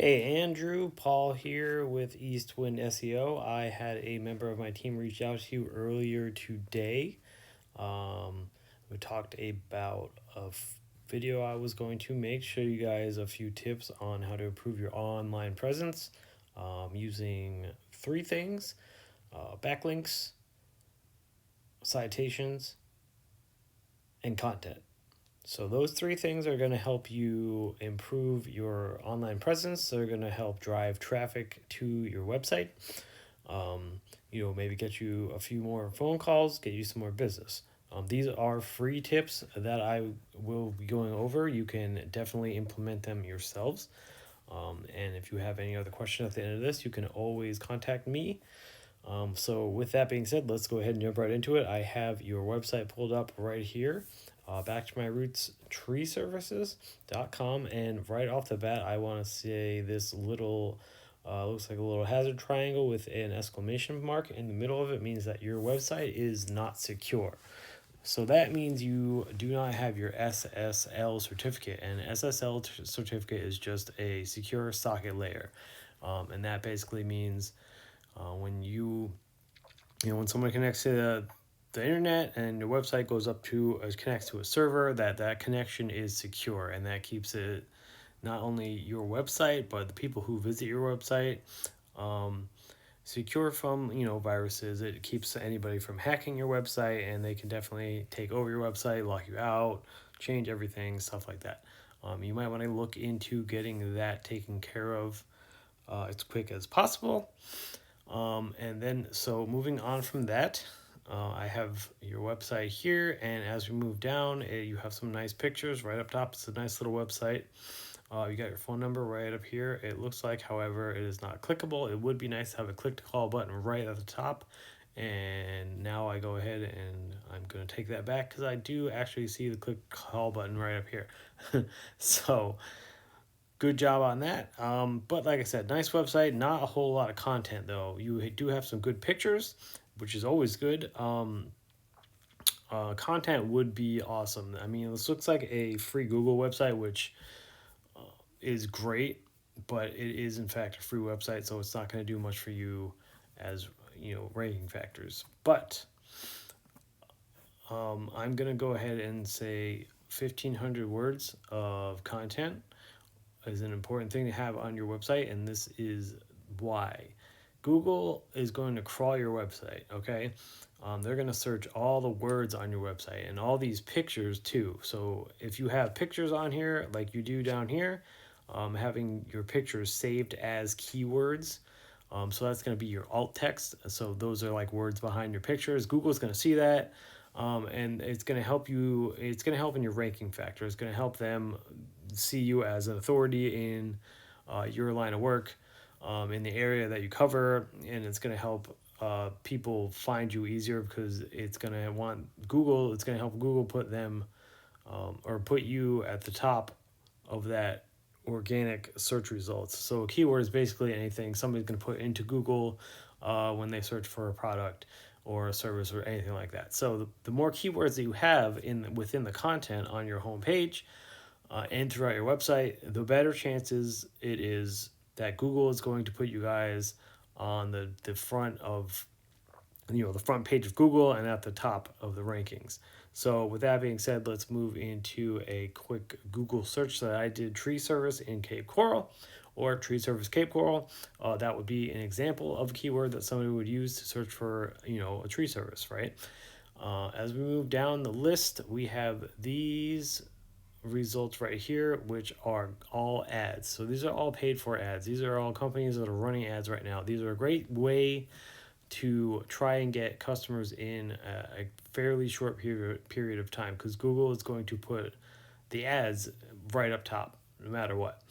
Hey Andrew, Paul here with Eastwind SEO. I had a member of my team reach out to you earlier today. We talked about a video I was going to make, show you guys a few tips on how to improve your online presence using three things: backlinks, citations, and content. So those three things are going to help you improve your online presence. They're going to help drive traffic to your website. Maybe get you a few more phone calls, get you some more business. These are free tips that I will be going over. You can definitely implement them yourselves. And if you have any other questions at the end of this, you can always contact me. So with that being said, let's go ahead and jump right into it. I have your website pulled up right here. Back to my roots, treeservices.com, and right off the bat I want to say this little looks like a little hazard triangle with an exclamation mark in the middle of it means that your website is not secure. So that means you do not have your SSL certificate, and SSL certificate is just a secure socket layer, and that basically means when when someone connects to the internet and your website goes up to connects to a server, that connection is secure, and that keeps it not only your website but the people who visit your website secure from viruses. It keeps anybody from hacking your website, and they can definitely take over your website, lock you out, change everything, stuff like that. You might want to look into getting that taken care of as quick as possible. And then, so moving on from that, I have your website here, and as we move down, you have some nice pictures right up top. It's a nice little website. You got your phone number right up here. It looks like, however, it is not clickable. It would be nice to have a click to call button right at the top. And now I go ahead and I'm going to take that back because I do actually see the click call button right up here. So good job on that. But like I said, nice website, not a whole lot of content though. You do have some good pictures, which is always good. Content would be awesome. I mean, this looks like a free Google website, which is great, but it is in fact a free website, so it's not going to do much for you as ranking factors. But I'm going to go ahead and say 1,500 words of content is an important thing to have on your website, and this is why. Google is going to crawl your website, okay? They're going to search all the words on your website and all these pictures too. So if you have pictures on here like you do down here, having your pictures saved as keywords, so that's going to be your alt text. So those are like words behind your pictures. Google's going to see that, and it's going to help you. It's going to help in your ranking factor. It's going to help them see you as an authority in your line of work, in the area that you cover, and it's going to help people find you easier because it's going to want Google. It's going to help Google put them or put you at the top of that organic search results. So a keyword is basically anything somebody's going to put into Google when they search for a product or a service or anything like that. So the more keywords that you have within the content on your homepage and throughout your website, the better chances it is that Google is going to put you guys on the front of the front page of Google and at the top of the rankings. So with that being said, let's move into a quick Google search that I did: tree service in Cape Coral or tree service Cape Coral. That would be an example of a keyword that somebody would use to search for a tree service, right? As we move down the list, we have these results right here, which are all ads. So these are all paid for ads. These are all companies that are running ads right now. These are a great way to try and get customers in a fairly short period of time, because Google is going to put the ads right up top no matter what.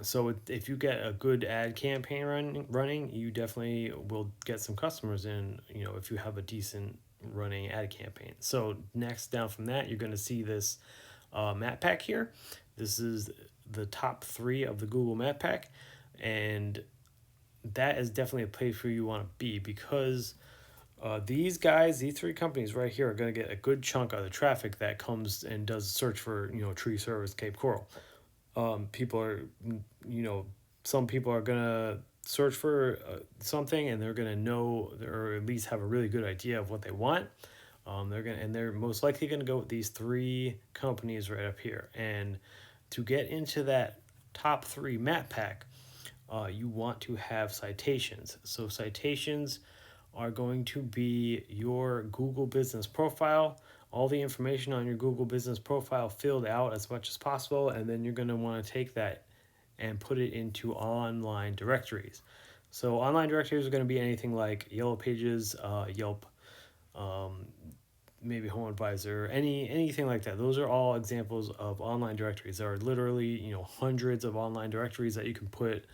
So if you get a good ad campaign running, you definitely will get some customers in, if you have a decent running ad campaign. So next down from that, you're going to see this map pack here. This is the top 3 of the Google map pack, and that is definitely a place where you want to be, because these 3 companies right here are going to get a good chunk of the traffic that comes and does search for tree service Cape Coral. People are, you know, some people are gonna search for something and they're gonna know or at least have a really good idea of what they want. They're most likely gonna go with these three companies right up here. And to get into that top three map pack, you want to have citations. So citations are going to be your Google business profile, all the information on your Google business profile filled out as much as possible, and then you're going to want to take that and put it into online directories. So online directories are going to be anything like Yellow Pages, Yelp, um, maybe Home Advisor, anything like that. Those are all examples of online directories. There are literally, you know, hundreds of online directories that you can put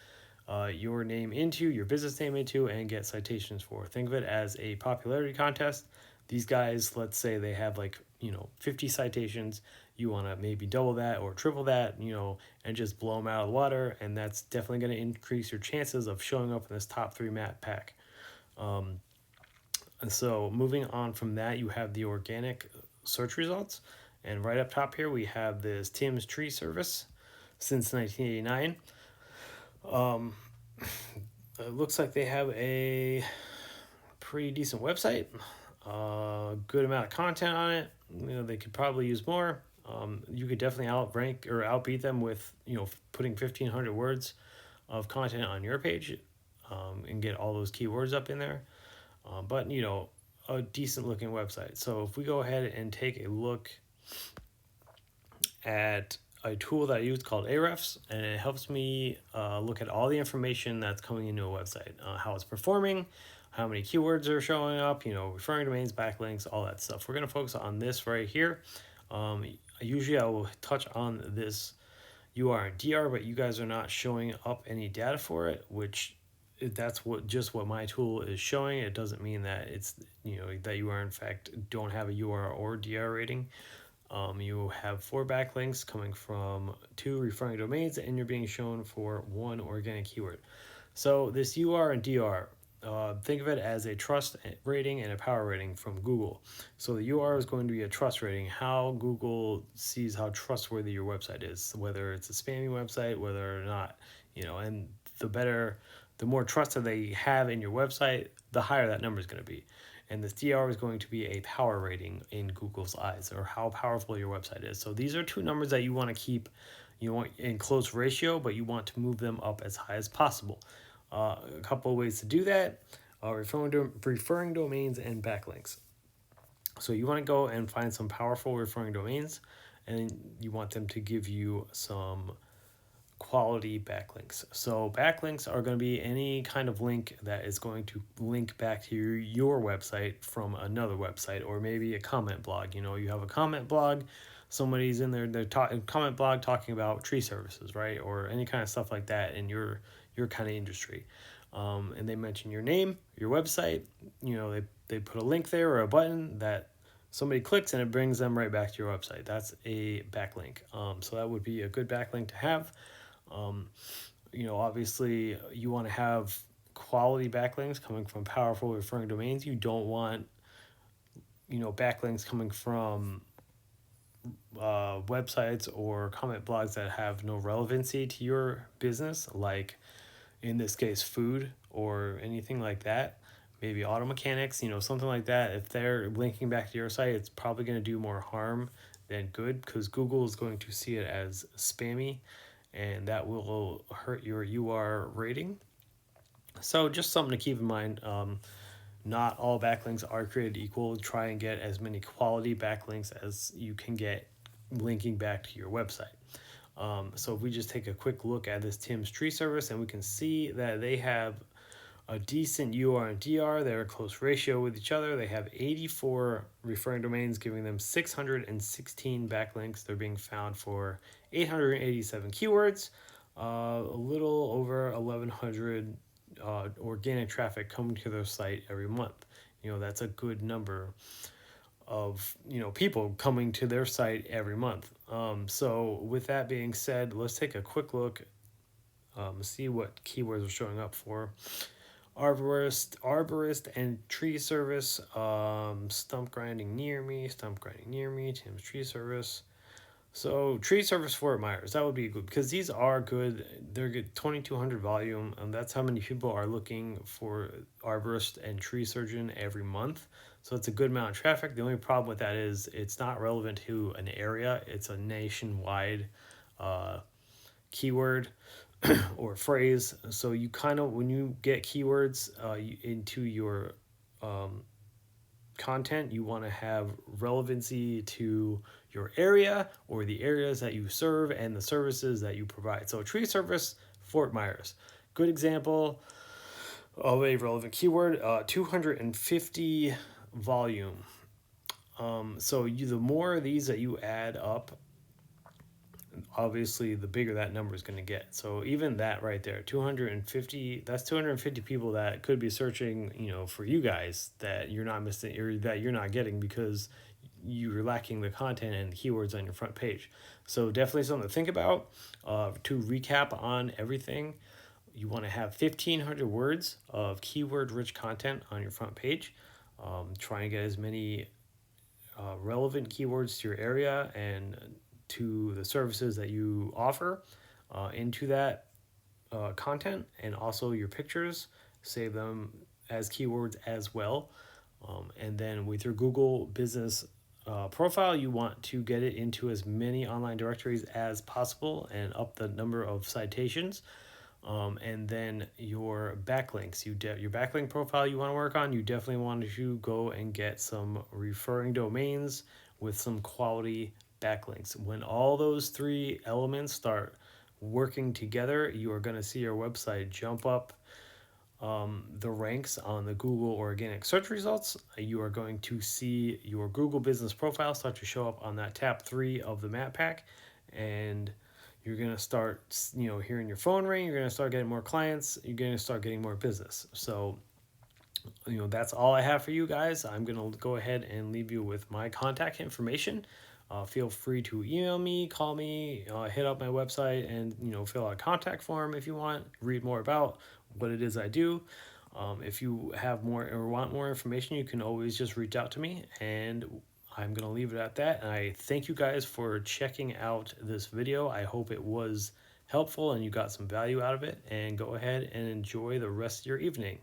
your name into, your business name into, and get citations for. Think of it as a popularity contest. These guys, let's say they have like, you know, 50 citations. You want to maybe double that or triple that, you know, and just blow them out of the water. And that's definitely going to increase your chances of showing up in this top three map pack. And so moving on from that, you have the organic search results. And right up top here, we have this Tim's Tree Service since 1989. It looks like they have a pretty decent website, good amount of content on it. You know, they could probably use more. You could definitely outrank or outbeat them with, you know, putting 1,500 words of content on your page, and get all those keywords up in there. But, you know, a decent looking website. So if we go ahead and take a look at a tool that I use called Ahrefs, and it helps me look at all the information that's coming into a website, how it's performing, how many keywords are showing up, you know, referring domains, backlinks, all that stuff. We're going to focus on this right here. Usually I will touch on this UR and DR, but you guys are not showing up any data for it, which that's what my tool is showing. It doesn't mean that it's, you know, that you are in fact don't have a UR or DR rating. You have 4 backlinks coming from 2 referring domains, and you're being shown for 1 organic keyword. So this UR and DR, think of it as a trust rating and a power rating from Google. So the UR is going to be a trust rating, how Google sees how trustworthy your website is, whether it's a spammy website, whether or not, you know, and the more trust that they have in your website, the higher that number is going to be. And this DR is going to be a power rating in Google's eyes, or how powerful your website is. So these are 2 numbers that you want to keep, you want in close ratio, but you want to move them up as high as possible. A couple of ways to do that: referring domains and backlinks. So you want to go and find some powerful referring domains, and you want them to give you some quality backlinks. So backlinks are going to be any kind of link that is going to link back to your website from another website, or maybe a comment blog. You know, you have a comment blog, somebody's in there, they're comment blog talking about tree services, right, or any kind of stuff like that in your kind of industry. And they mention your name, your website. You know, they put a link there or a button that somebody clicks and it brings them right back to your website. That's a backlink. So that would be a good backlink to have. You know, obviously you want to have quality backlinks coming from powerful referring domains. You don't want, you know, backlinks coming from websites or comment blogs that have no relevancy to your business, like in this case food or anything like that, maybe auto mechanics, you know, something like that. If they're linking back to your site, it's probably going to do more harm than good, because Google is going to see it as spammy, and that will hurt your UR rating. So just something to keep in mind. Not all backlinks are created equal. Try and get as many quality backlinks as you can get linking back to your website. So if we just take a quick look at this Tim's Tree Service, and we can see that they have a decent UR and DR. They're a close ratio with each other. They have 84 referring domains, giving them 616 backlinks. They're being found for 887 keywords, a little over 1,100 organic traffic coming to their site every month. You know, that's a good number of, you know, people coming to their site every month. So with that being said, let's take a quick look, see what keywords are showing up for. Arborist and tree service, stump grinding near me, Tim's Tree Service. So tree service Fort Myers, that would be good because these are good. They're good, 2,200 volume, and that's how many people are looking for arborist and tree surgeon every month. So it's a good amount of traffic. The only problem with that is it's not relevant to an area. It's a nationwide uh, keyword or phrase. So you kind of, when you get keywords into your um, content, you want to have relevancy to your area or the areas that you serve and the services that you provide. So, tree service, Fort Myers. Good example of a relevant keyword, 250 volume. The more of these that you add up, obviously the bigger that number is going to get. So even that right there, 250, that's 250 people that could be searching, for you guys that you're not missing or that you're not getting because you're lacking the content and keywords on your front page. So definitely something to think about. To recap on everything, you want to have 1,500 words of keyword rich content on your front page. Try and get as many relevant keywords to your area and to the services that you offer into that content, and also your pictures. Save them as keywords as well. And then with your Google business profile, you want to get it into as many online directories as possible and up the number of citations. And then your backlinks, your backlink profile you want to work on, you definitely want to go and get some referring domains with some quality backlinks. When all those three elements start working together, you are going to see your website jump up the ranks on the Google organic search results. You are going to see your Google business profile start to show up on that tab 3 of the map pack, and you're going to start, hearing your phone ring. You're going to start getting more clients. You're going to start getting more business. So, that's all I have for you guys. I'm going to go ahead and leave you with my contact information. Feel free to email me, call me, hit up my website, and fill out a contact form if you want. Read more about what it is I do. If you have more or want more information, you can always just reach out to me, and I'm going to leave it at that. And I thank you guys for checking out this video. I hope it was helpful and you got some value out of it. And go ahead and enjoy the rest of your evening.